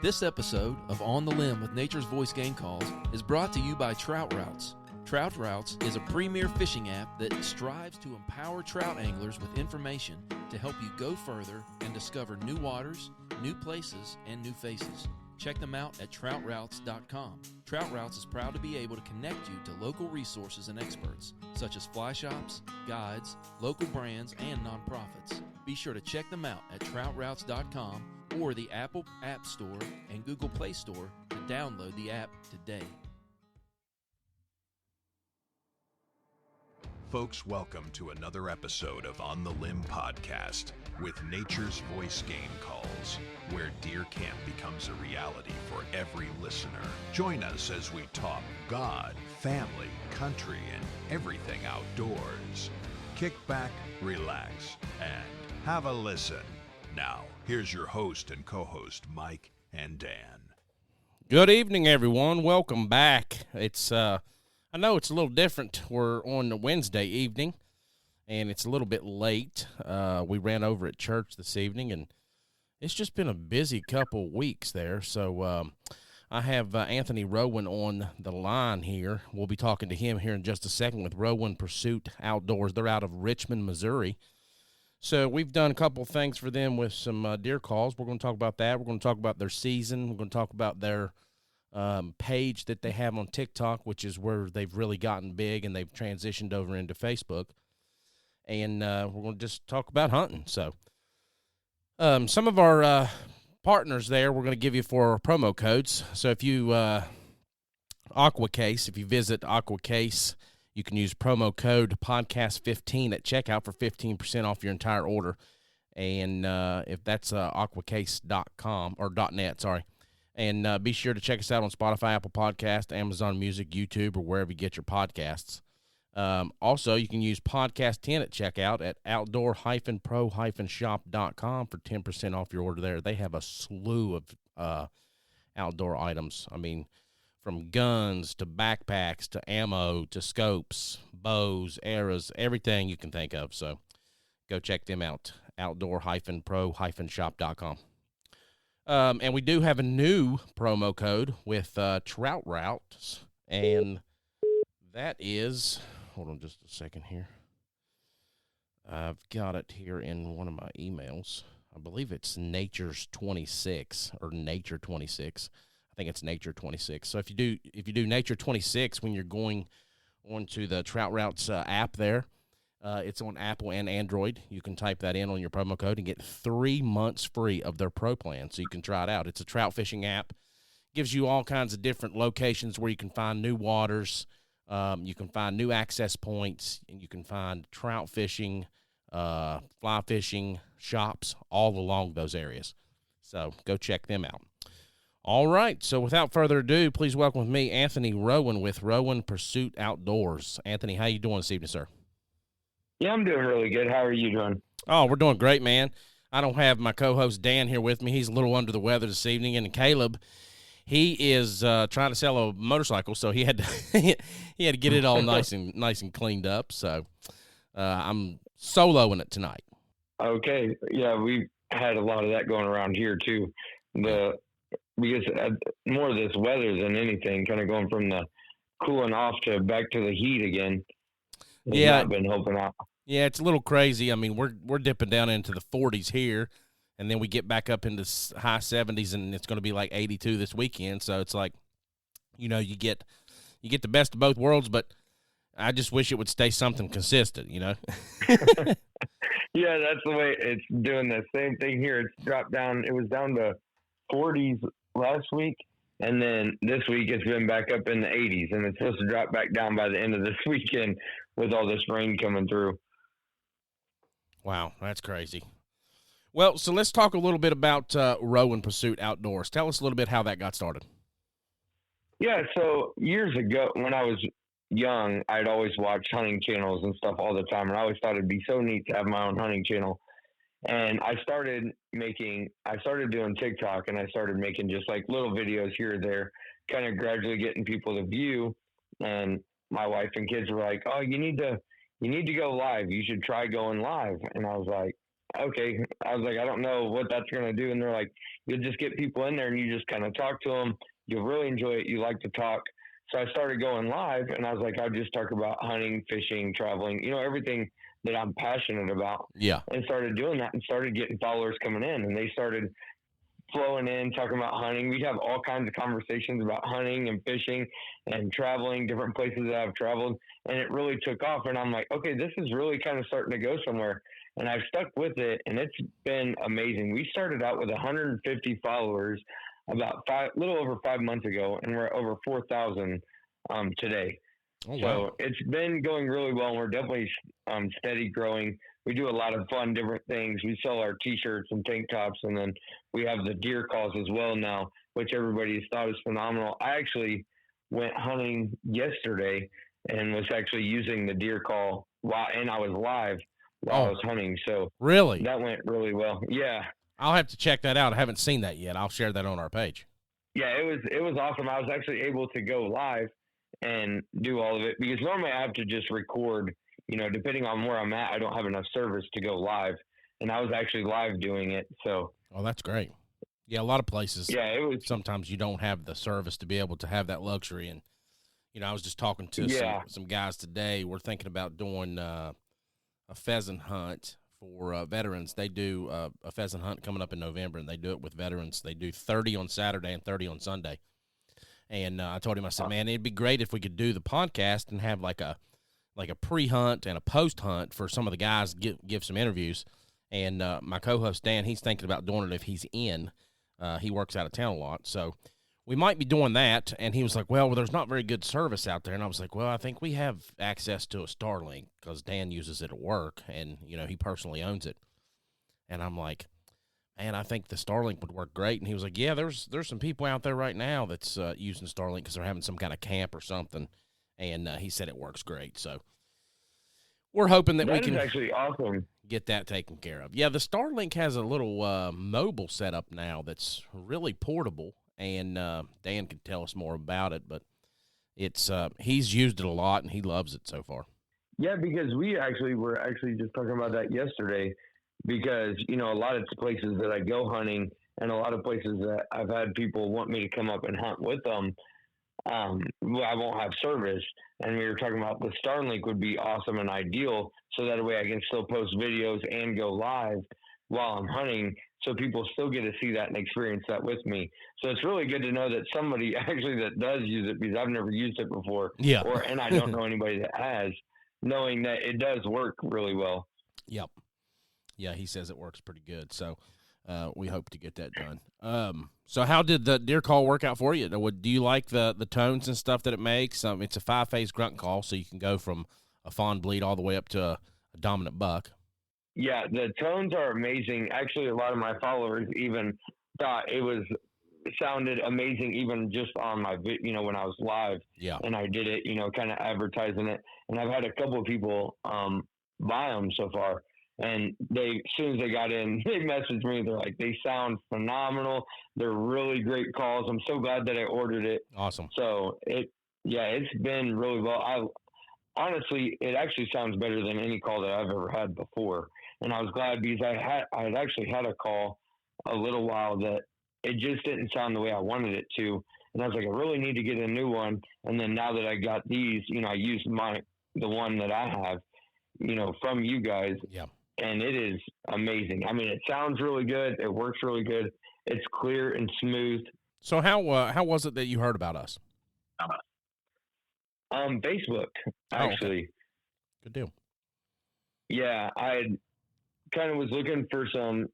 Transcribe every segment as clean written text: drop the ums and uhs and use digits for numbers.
This episode of On the Limb with Nature's Voice Game Calls is brought to you by Trout Routes. Trout Routes is a premier fishing app that strives to empower trout anglers with information to help you go further and discover new waters, new places, and new faces. Check them out at troutroutes.com. Trout Routes is proud to be able to connect you to local resources and experts, such as fly shops, guides, local brands, and nonprofits. Be sure to check them out at troutroutes.com or the Apple App Store and Google Play Store to download the app today. Folks, welcome to another episode of On the Limb podcast with Nature's Voice Game Calls, where deer camp becomes a reality for every listener. Join us as we talk God, family, country, and everything outdoors. Kick back, relax, and have a listen. Now, here's your host and co-host, Mike and Dan. Good evening, everyone. Welcome back. I know it's a little different. We're on a Wednesday evening, and it's a little bit late. We ran over at church this evening, and it's just been a busy couple weeks there. So I have Anthony Rowan on the line here. We'll be talking to him here in just a second with Rowan Pursuit Outdoors. They're out of Richmond, Missouri. So we've done a couple things for them with some deer calls. We're going to talk about that. We're going to talk about their season. We're going to talk about their page that they have on TikTok, which is where they've really gotten big, and they've transitioned over into Facebook. And we're going to just talk about hunting. So some of our partners there we're going to give you for promo codes. So if you AquaCase, if you visit AquaCase, you can use promo code podcast15 at checkout for 15% off your entire order. And if that's aquacase.com or .net, sorry. And be sure to check us out on Spotify, Apple Podcast, Amazon Music, YouTube, or wherever you get your podcasts. Also, you can use podcast 10 at checkout at outdoor-pro-shop.com for 10% off your order there. They have a slew of outdoor items. I mean, from guns to backpacks to ammo to scopes, bows, arrows, everything you can think of. So go check them out, outdoor-pro-shop.com. And we do have a new promo code with Trout Routes, and that is, hold on just a second here. I've got it here in one of my emails. I believe it's Nature's 26 or Nature 26. I think it's Nature 26. So if you do Nature 26 when you're going onto the Trout Routes app there, it's on Apple and Android. You can type that in on your promo code and get 3 months free of their pro plan, so you can try it out. It's a trout fishing app. Gives you all kinds of different locations where you can find new waters. You can find new access points, and you can find trout fishing, fly fishing shops all along those areas. So go check them out. All right, so without further ado, please welcome with me Anthony Rowan with Rowan Pursuit Outdoors. Anthony, how you doing this evening, sir? Yeah, I'm doing really good. How are you doing? Oh, we're doing great, man. I don't have my co-host Dan here with me. He's a little under the weather this evening. And Caleb, he is trying to sell a motorcycle, so he had to he had to get it all nice and cleaned up. So I'm soloing it tonight. Okay. Yeah, we've had a lot of that going around here too. Because more of this weather than anything, kind of going from the cooling off to back to the heat again. Yeah, not been helping out. Yeah, it's a little crazy. I mean, we're dipping down into the 40s here, and then we get back up into high 70s, and it's going to be like 82 this weekend. So it's like, you get the best of both worlds, but I just wish it would stay something consistent, Yeah, that's the way it's doing the same thing here. It's dropped down. It was down to 40s last week, and then this week it's been back up in the 80s, and it's supposed to drop back down by the end of this weekend with all this rain coming through. Wow, that's crazy. Well, so let's talk a little bit about Rowan Pursuit Outdoors. Tell us a little bit how that got started. Yeah, so years ago when I was young, I'd always watch hunting channels and stuff all the time, and I always thought it'd be so neat to have my own hunting channel. And I started doing TikTok, and I started making just like little videos here or there, kind of gradually getting people to view. And my wife and kids were like, "Oh, you need to go live. You should try going live." And I was like, okay. I was like, I don't know what that's going to do. And they're like, you'll just get people in there and you just kind of talk to them. You'll really enjoy it. You like to talk. So I started going live, and I was like, I'll just talk about hunting, fishing, traveling, everything that I'm passionate about. Yeah. And started doing that and started getting followers coming in, and they started flowing in, talking about hunting. We'd have all kinds of conversations about hunting and fishing and traveling, different places that I've traveled. And it really took off. And I'm like, okay, this is really kind of starting to go somewhere. And I've stuck with it, and it's been amazing. We started out with 150 followers about little over 5 months ago, and we're at over 4,000 today. Oh, so wow. it's been going really well, and we're definitely steady growing. We do a lot of fun, different things. We sell our T-shirts and tank tops, and then we have the deer calls as well now, which everybody's thought is phenomenal. I actually went hunting yesterday and was actually using the deer call and I was live while I was hunting. So really, that went really well. Yeah. I'll have to check that out. I haven't seen that yet. I'll share that on our page. Yeah, it was awesome. I was actually able to go live and do all of it because normally I have to just record, depending on where I'm at, I don't have enough service to go live. And I was actually live doing it. So, oh, that's great. Yeah. A lot of places. Yeah, it was. Sometimes you don't have the service to be able to have that luxury. And, I was just talking to some guys today. We're thinking about doing a pheasant hunt for veterans. They do a pheasant hunt coming up in November, and they do it with veterans. They do 30 on Saturday and 30 on Sunday. And I told him, I said, man, it'd be great if we could do the podcast and have like a pre-hunt and a post-hunt for some of the guys, give some interviews. And my co-host, Dan, he's thinking about doing it if he's in. He works out of town a lot. So we might be doing that. And he was like, well, there's not very good service out there. And I was like, well, I think we have access to a Starlink because Dan uses it at work, and, he personally owns it. And I'm like, man, I think the Starlink would work great. And he was like, yeah, there's some people out there right now that's using Starlink because they're having some kind of camp or something. And he said it works great. So we're hoping that we can actually awesome. Get that taken care of. Yeah, the Starlink has a little mobile setup now that's really portable. And Dan can tell us more about it, but it's he's used it a lot, and he loves it so far. Yeah, because we were just talking about that yesterday, because, a lot of places that I go hunting and a lot of places that I've had people want me to come up and hunt with them, I won't have service. And we were talking about the Starlink would be awesome and ideal, so that way I can still post videos and go live while I'm hunting, so people still get to see that and experience that with me. So it's really good to know that somebody actually that does use it, because I've never used it before. Yeah. And I don't know anybody that has, knowing that it does work really well. Yep. Yeah, he says it works pretty good. So we hope to get that done. So how did the deer call work out for you? Do you like the tones and stuff that it makes? It's a 5-phase grunt call, so you can go from a fawn bleat all the way up to a dominant buck. Yeah, the tones are amazing. Actually, a lot of my followers even thought it sounded amazing, even just on my when I was live. Yeah. And I did it, kind of advertising it. And I've had a couple of people buy them so far. And as soon as they got in, they messaged me. They're like, they sound phenomenal. They're really great calls. I'm so glad that I ordered it. Awesome. So it's been really well. Honestly, it actually sounds better than any call that I've ever had before. And I was glad, because I had actually had a call a little while that it just didn't sound the way I wanted it to. And I was like, I really need to get a new one. And then now that I got these, I used the one that I have, from you guys. Yeah. And it is amazing. I mean, it sounds really good. It works really good. It's clear and smooth. So how was it that you heard about us? Facebook, actually. Okay. Good deal. Yeah, I kind of was looking for some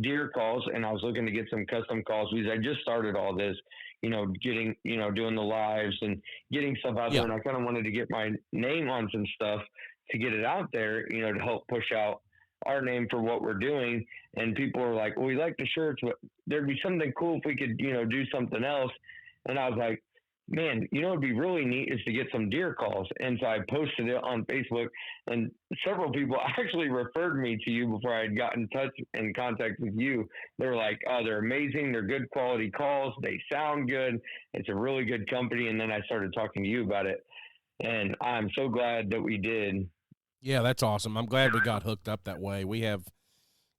deer calls, and I was looking to get some custom calls, because I just started all this, getting, doing the lives and getting stuff out there. And I kind of wanted to get my name on some stuff to get it out there, to help push out our name for what we're doing. And people are like, well, we like the shirts, but there'd be something cool if we could, do something else. And I was like, man, it'd be really neat is to get some deer calls. And so I posted it on Facebook, and several people actually referred me to you before I had gotten in touch and contact with you. They were like, oh, they're amazing. They're good quality calls. They sound good. It's a really good company. And then I started talking to you about it, and I'm so glad that we did. Yeah, that's awesome. I'm glad we got hooked up that way. We have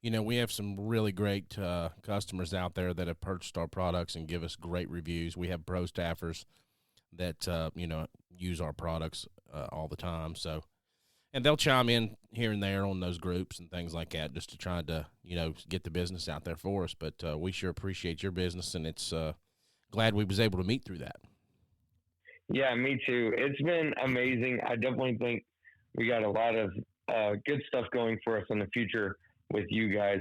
We have some really great customers out there that have purchased our products and give us great reviews. We have pro staffers that, use our products all the time. So, and they'll chime in here and there on those groups and things like that just to try to, get the business out there for us. But we sure appreciate your business, and it's glad we was able to meet through that. Yeah, me too. It's been amazing. I definitely think we got a lot of good stuff going for us in the future with you guys.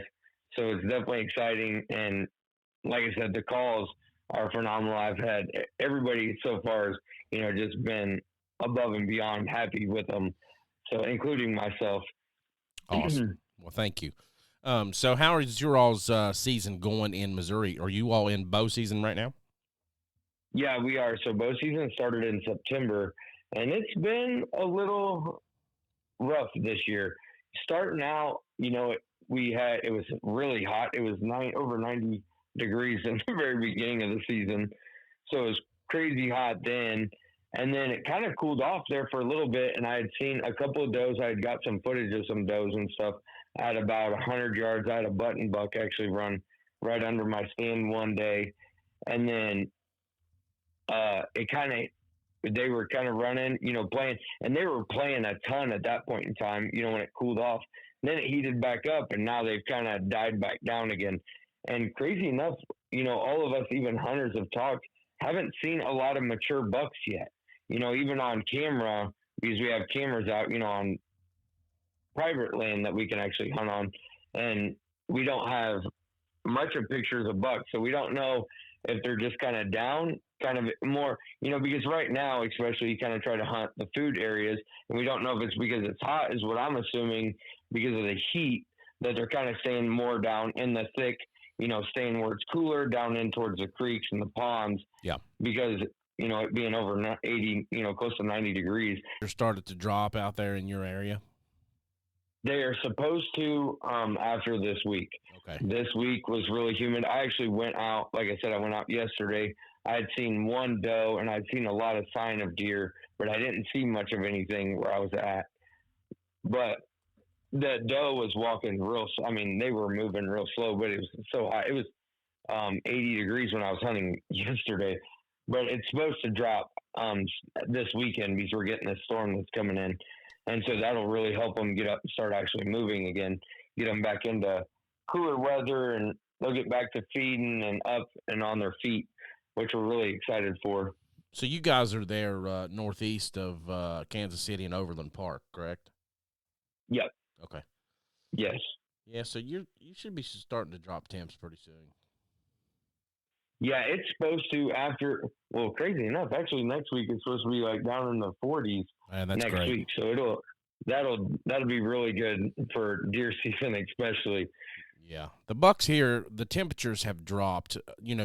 So it's definitely exciting. And like I said, the calls are phenomenal. I've had everybody so far has, just been above and beyond happy with them. So including myself. Awesome. Well, thank you. So how is your all's season going in Missouri? Are you all in bow season right now? Yeah, we are. So bow season started in September, and it's been a little rough this year. Starting out, it was really hot. It was over 90 degrees in the very beginning of the season. So it was crazy hot then. And then it kind of cooled off there for a little bit, and I had seen a couple of does. I had got some footage of some does and stuff at about 100 yards. I had a button buck actually run right under my stand one day. And then they were kind of running, playing, and they were playing a ton at that point in time, when it cooled off. And then it heated back up, and now they've kind of died back down again. And crazy enough, all of us, even hunters, have talked, haven't seen a lot of mature bucks yet. Even on camera, because we have cameras out, on private land that we can actually hunt on, and we don't have much of pictures of bucks, so we don't know if they're just kind of down, kind of more, because right now, especially, you kind of try to hunt the food areas, and we don't know if it's because it's hot, is what I'm assuming, because of the heat, that they're kind of staying more down in the thick, staying where it's cooler, down in towards the creeks and the ponds. Yeah. Because, it being over 80, close to 90 degrees. They're started to drop out there in your area? They are supposed to after this week. Okay. This week was really humid. I actually went out, like I said, I went out yesterday. I had seen one doe, and I'd seen a lot of sign of deer, but I didn't see much of anything where I was at. But the doe was walking they were moving real slow, but it was so hot. It was 80 degrees when I was hunting yesterday, but it's supposed to drop this weekend because we're getting this storm that's coming in. And so that'll really help them get up and start actually moving again, get them back into cooler weather, and they'll get back to feeding and up and on their feet, which we're really excited for. So you guys are there northeast of Kansas City and Overland Park, correct? Yep. Okay. Yes. Yeah, so you should be starting to drop temps pretty soon. Yeah, it's supposed to crazy enough, actually next week it's supposed to be like down in the 40s. Man, that's next great. week. So that'll be really good for deer season, especially. Yeah. The bucks here, the temperatures have dropped.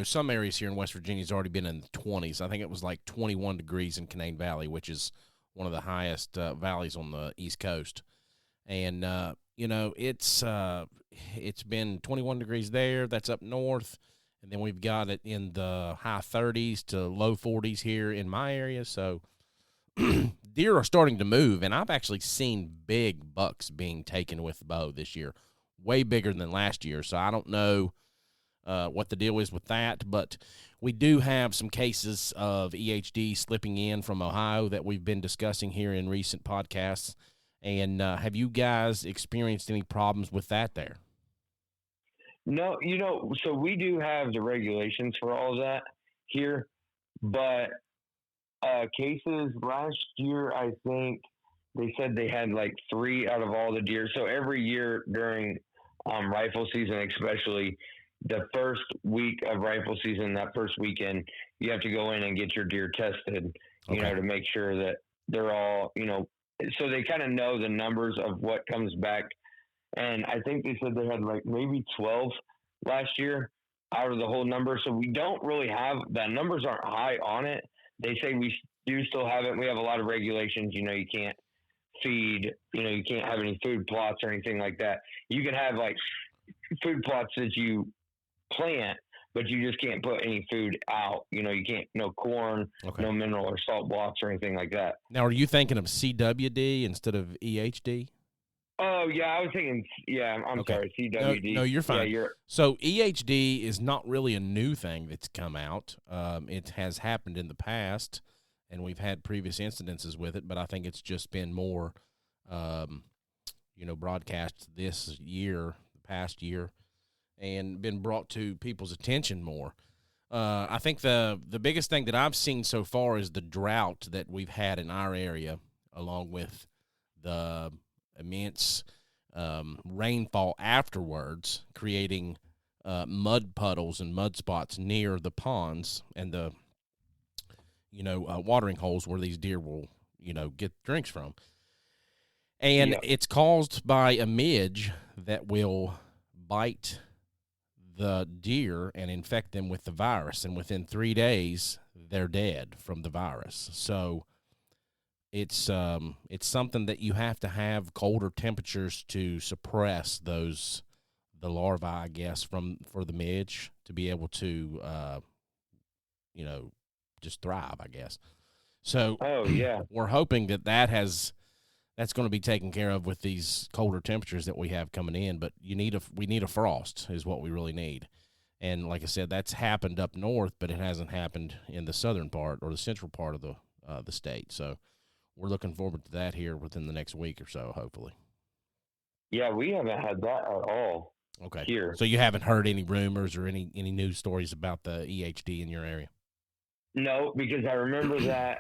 Some areas here in West Virginia has already been in the 20s. I think it was like 21 degrees in Canaan Valley, which is one of the highest valleys on the East Coast. And, it's been 21 degrees there. That's up north. And then we've got it in the high 30s to low 40s here in my area. So deer are starting to move, and I've actually seen big bucks being taken with the bow this year, way bigger than last year. So I don't know what the deal is with that, but we do have some cases of EHD slipping in from Ohio that we've been discussing here in recent podcasts. And have you guys experienced any problems with that there? No, so we do have the regulations for all of that here, but cases last year, I think they said they had like 3 out of all the deer. So every year during rifle season, especially the first week of rifle season, that first weekend, you have to go in and get your deer tested, to make sure that they're all, so they kind of know the numbers of what comes back. And I think they said they had like maybe 12 last year out of the whole number. So we don't really have that. Numbers aren't high on it. They say we do still have it. We have a lot of regulations. You can't feed, you can't have any food plots or anything like that. You can have like food plots that you plant, but you just can't put any food out. You can't, no corn, no mineral or salt blocks or anything like that. Now, are you thinking of CWD instead of EHD? Oh yeah, I was thinking. Yeah, I'm Okay. sorry. CWD. No, you're fine. Yeah, So EHD is not really a new thing that's come out. It has happened in the past, and we've had previous incidences with it, but I think it's just been more, broadcast this year, the past year, and been brought to people's attention more. I think the biggest thing that I've seen so far is the drought that we've had in our area, along with the immense rainfall afterwards, creating mud puddles and mud spots near the ponds and the watering holes where these deer will get drinks from. And it's caused by a midge that will bite the deer and infect them with the virus, and within 3 days they're dead from the virus. So it's something that you have to have colder temperatures to suppress the larvae, I guess, for the midge to be able to just thrive, I guess. So we're hoping that's going to be taken care of with these colder temperatures that we have coming in, but we need a frost is what we really need. And like I said, that's happened up north, but it hasn't happened in the southern part or the central part of the state. So we're looking forward to that here within the next week or so, hopefully. Yeah, we haven't had that at all. Okay. Here. So you haven't heard any rumors or any news stories about the EHD in your area? No, because I remember that.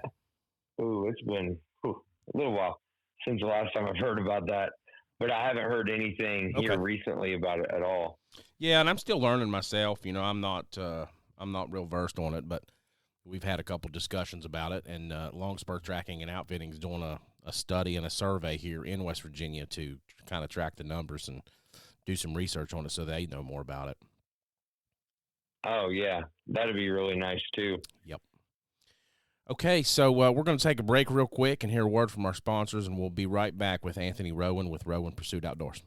It's been a little while since the last time I've heard about that, but I haven't heard anything here recently about it at all. Yeah, and I'm still learning myself. I'm not real versed on it, but we've had a couple discussions about it, and Long Spur Tracking and Outfitting is doing a study and a survey here in West Virginia to kind of track the numbers and do some research on it so they know more about it. Oh, yeah. That'd be really nice, too. Yep. Okay, so we're going to take a break real quick and hear a word from our sponsors, and we'll be right back with Anthony Rowan with Rowan Pursuit Outdoors.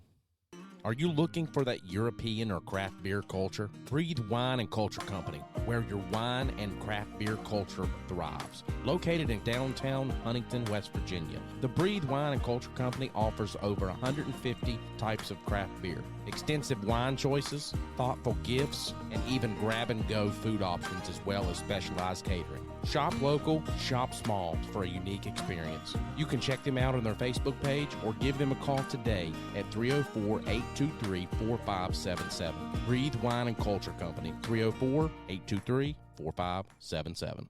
Are you looking for that European or craft beer culture? Breathe Wine and Culture Company, where your wine and craft beer culture thrives. Located in downtown Huntington, West Virginia, the Breathe Wine and Culture Company offers over 150 types of craft beer, extensive wine choices, thoughtful gifts, and even grab-and-go food options, as well as specialized catering. Shop local, shop small for a unique experience. You can check them out on their Facebook page or give them a call today at 304-823-4577. Breathe Wine and Culture Company, 304-823-4577.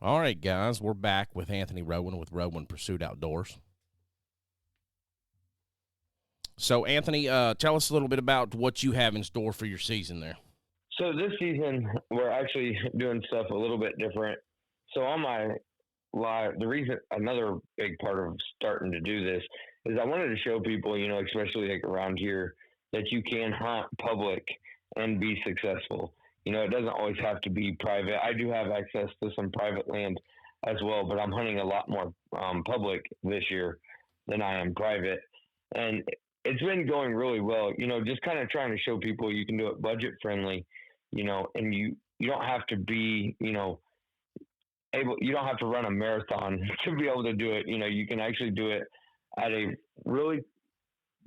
All right, guys, we're back with Anthony Rowan with Rowan Pursuit Outdoors. So, Anthony, tell us a little bit about what you have in store for your season there. So this season, we're actually doing stuff a little bit different. So on my live, another big part of starting to do this is I wanted to show people, especially like around here, that you can hunt public and be successful. It doesn't always have to be private. I do have access to some private land as well, but I'm hunting a lot more public this year than I am private. And it's been going really well, just kind of trying to show people you can do it budget friendly. And you don't have to be, you don't have to run a marathon to be able to do it. You can actually do it at a really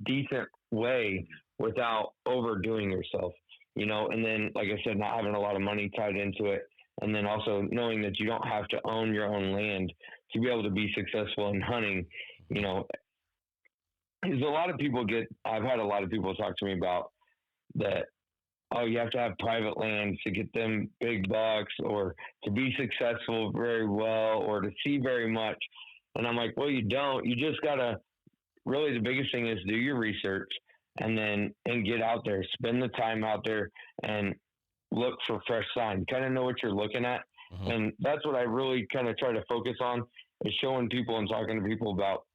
decent way without overdoing yourself, and then, like I said, not having a lot of money tied into it. And then also knowing that you don't have to own your own land to be able to be successful in hunting, because I've had a lot of people talk to me about that. Oh, you have to have private land to get them big bucks or to be successful very well or to see very much. And I'm like, well, you don't. You just got to really, the biggest thing is do your research and get out there, spend the time out there and look for fresh signs, kind of know what you're looking at. Mm-hmm. And that's what I really kind of try to focus on is showing people and talking to people about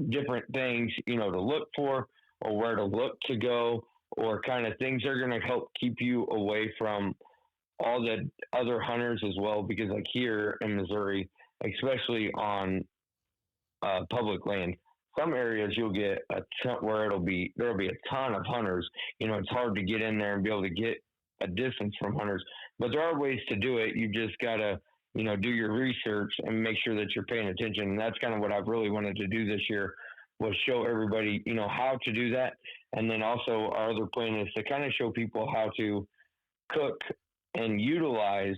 different things, to look for or where to look to go, or kind of things that are going to help keep you away from all the other hunters as well. Because like here in Missouri, especially on public land, some areas you'll get a ton where there'll be a ton of hunters. It's hard to get in there and be able to get a distance from hunters, but there are ways to do it. You just got to, do your research and make sure that you're paying attention. And that's kind of what I've really wanted to do this year was show everybody, how to do that. And then also our other plan is to kind of show people how to cook and utilize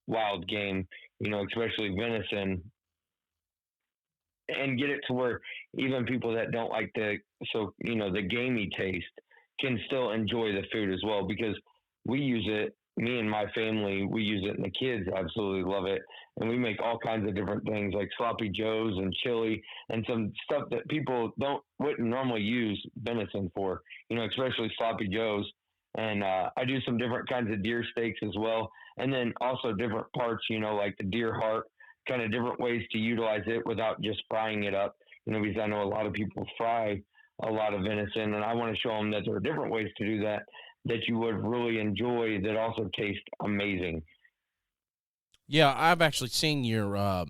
wild game, especially venison, and get it to where even people that don't like the gamey taste can still enjoy the food as well, because we use it, me and my family, we use it, and the kids absolutely love it. And we make all kinds of different things like sloppy joes and chili and some stuff that people wouldn't normally use venison for, especially sloppy joes. And I do some different kinds of deer steaks as well. And then also different parts, like the deer heart, kind of different ways to utilize it without just frying it up, because I know a lot of people fry a lot of venison, and I want to show them that there are different ways to do that you would really enjoy that also taste amazing. Yeah, I've actually seen your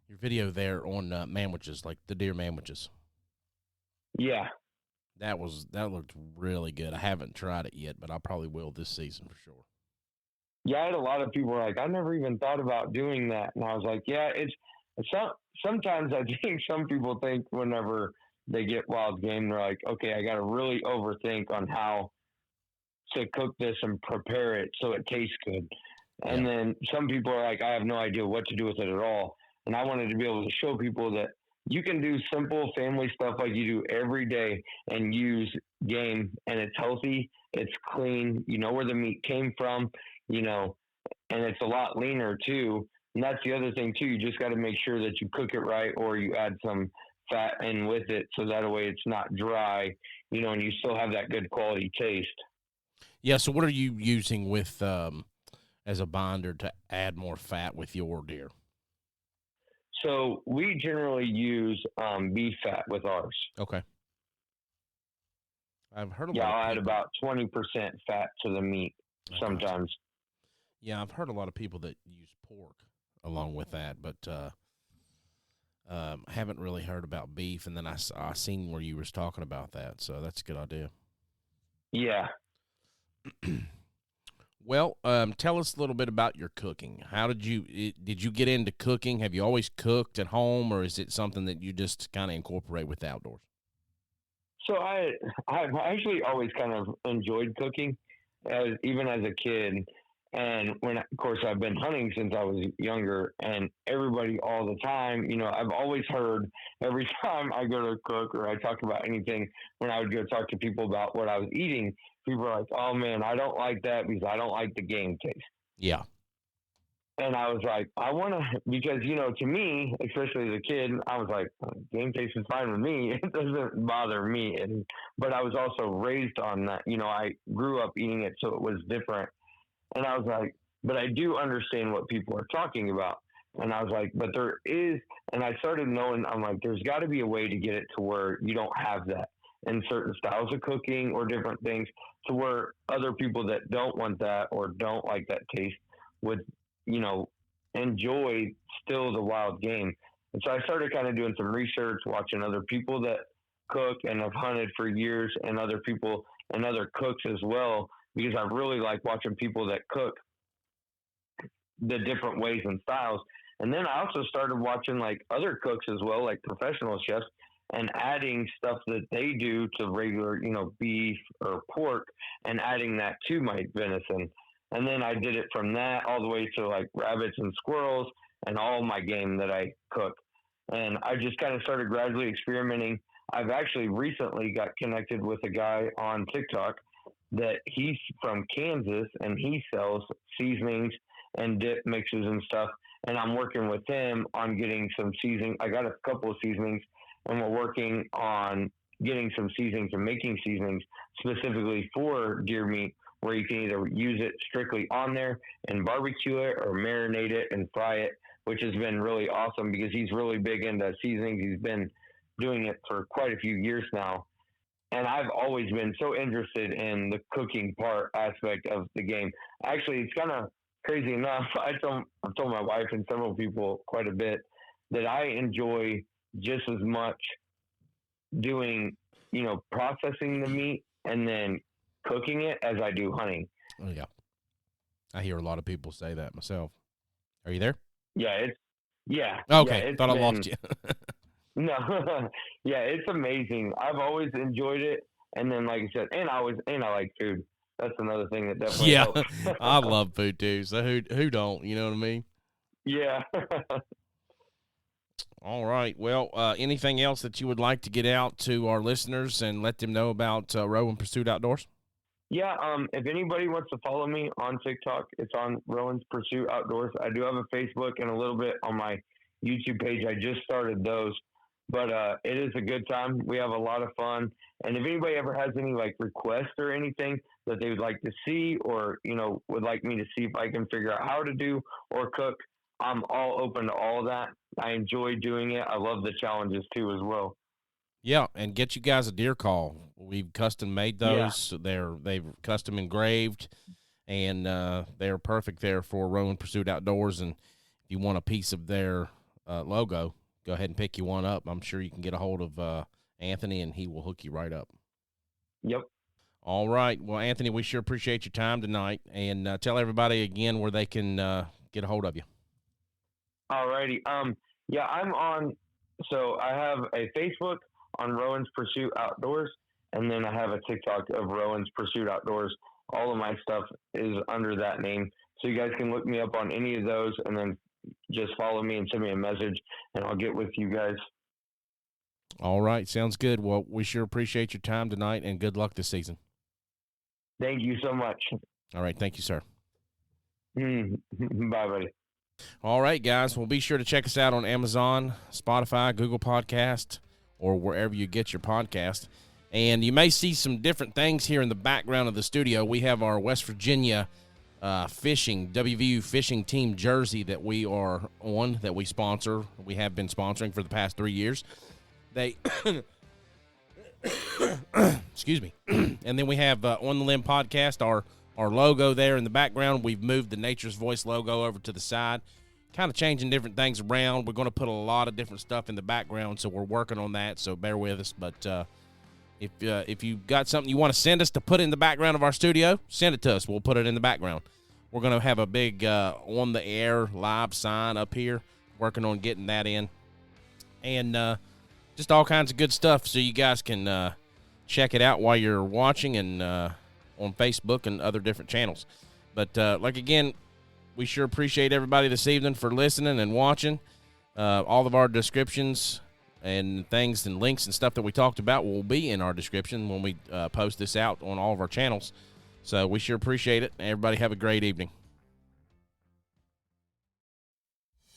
video there on manwiches, like the deer manwiches. Yeah. That looked really good. I haven't tried it yet, but I probably will this season for sure. Yeah, I had a lot of people like, I never even thought about doing that. And I was like, yeah, sometimes I think some people think whenever they get wild game, they're like, okay, I got to really overthink on how to cook this and prepare it so it tastes good. And then some people are like, I have no idea what to do with it at all. And I wanted to be able to show people that you can do simple family stuff like you do every day and use game, and it's healthy, it's clean, where the meat came from, and it's a lot leaner too. And that's the other thing too. You just got to make sure that you cook it right, or you add some fat in with it, so that way it's not dry, and you still have that good quality taste. Yeah. So what are you using with as a binder to add more fat with your deer? So we generally use beef fat with ours. Okay. I've heard I'll add about 20% fat to the meat sometimes. Yeah, I've heard a lot of people that use pork along with that, but haven't really heard about beef. And then I seen where you was talking about that, so that's a good idea. Yeah. Well, tell us a little bit about your cooking. How did you get into cooking? Have you always cooked at home, or is it something that you just kind of incorporate with the outdoors? So I've actually always kind of enjoyed cooking, even as a kid. And of course, I've been hunting since I was younger, and everybody all the time, I've always heard every time I go to cook or I talk about anything, when I would go talk to people about what I was eating, people are like, oh man, I don't like that because I don't like the game taste. Yeah. And I was like, I want to, because, to me, especially as a kid, I was like, game taste is fine with me. It doesn't bother me. But I was also raised on that. I grew up eating it, so it was different. And I was like, but I do understand what people are talking about. And I was like, but there is, and I started knowing, I'm like, there's got to be a way to get it to where you don't have that in certain styles of cooking or different things, to where other people that don't want that or don't like that taste would, enjoy still the wild game. And so I started kind of doing some research, watching other people that cook and have hunted for years, and other people and other cooks as well, because I really like watching people that cook the different ways and styles. And then I also started watching like other cooks as well, like professional chefs, and adding stuff that they do to regular, beef or pork, and adding that to my venison. And then I did it from that all the way to like rabbits and squirrels and all my game that I cook. And I just kind of started gradually experimenting. I've actually recently got connected with a guy on TikTok that he's from Kansas, and he sells seasonings and dip mixes and stuff. And I'm working with him on getting some seasoning. I got a couple of seasonings, and we're working on getting some seasonings and making seasonings specifically for deer meat, where you can either use it strictly on there and barbecue it, or marinate it and fry it, which has been really awesome because he's really big into seasonings. He's been doing it for quite a few years now. And I've always been so interested in the cooking aspect of the game. Actually, it's kind of crazy enough. I've told my wife and several people quite a bit that I enjoy just as much doing, processing the meat and then cooking it as I do hunting. Oh yeah, I hear a lot of people say that myself. Are you there? Yeah, Okay, yeah, thought I lost you. No, yeah, it's amazing. I've always enjoyed it, and then like I said, and I like food. That's another thing that definitely Yeah, helps. I love food too. So who don't? You know what I mean? Yeah. All right. Well, anything else that you would like to get out to our listeners and let them know about Rowan Pursuit Outdoors? Yeah, if anybody wants to follow me on TikTok, it's on Rowan's Pursuit Outdoors. I do have a Facebook and a little bit on my YouTube page. I just started those, but it is a good time. We have a lot of fun. And if anybody ever has any like requests or anything that they would like to see, or would like me to see if I can figure out how to do or cook, I'm all open to all of that. I enjoy doing it. I love the challenges too as well. Yeah, and get you guys a deer call. We've custom made those. Yeah. They've custom engraved, and they're perfect there for Rowan Pursuit Outdoors. And if you want a piece of their logo, go ahead and pick you one up. I'm sure you can get a hold of Anthony, and he will hook you right up. Yep. All right. Well, Anthony, we sure appreciate your time tonight, and tell everybody again where they can get a hold of you. All righty. Yeah, I'm on. So I have a Facebook on Rowan's Pursuit Outdoors, and then I have a TikTok of Rowan's Pursuit Outdoors. All of my stuff is under that name, so you guys can look me up on any of those, and then just follow me and send me a message, and I'll get with you guys. All right, sounds good. Well, we sure appreciate your time tonight, and good luck this season. Thank you so much. All right, thank you, sir. Bye, buddy. All right, guys. Well, be sure to check us out on Amazon, Spotify, Google Podcast, or wherever you get your podcast. And you may see some different things here in the background of the studio. We have our West Virginia fishing, WVU fishing team jersey that we are on, that we sponsor. We have been sponsoring for the past 3 years. They, excuse me. And then we have On the Limb Podcast, our logo there in the background. We've moved the Nature's Voice logo over to the side, kind of changing different things around. We're going to put a lot of different stuff in the background, so we're working on that, so bear with us. But if you've got something you want to send us to put in the background of our studio, send it to us. We'll put it in the background. We're going to have a big on-the-air live sign up here, working on getting that in. And just all kinds of good stuff, so you guys can check it out while you're watching, and on Facebook and other different channels. But again, we sure appreciate everybody this evening for listening and watching. All of our descriptions and things and links and stuff that we talked about will be in our description when we post this out on all of our channels. So we sure appreciate it. Everybody have a great evening.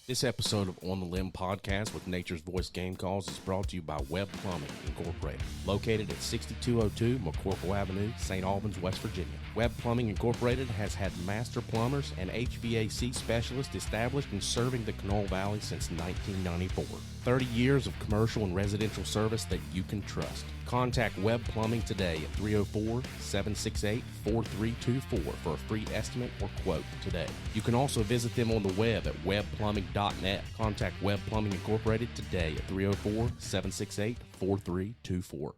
This episode of On the Limb Podcast with Nature's Voice Game Calls is brought to you by Webb Plumbing Incorporated, located at 6202 McCorkle Avenue, St. Albans, West Virginia. Webb Plumbing Incorporated has had master plumbers and HVAC specialists established and serving the Knoll Valley since 1994. 30 years of commercial and residential service that you can trust. Contact Webb Plumbing today at 304-768-4324 for a free estimate or quote today. You can also visit them on the web at webbplumbing.net. Contact Webb Plumbing Incorporated today at 304-768-4324.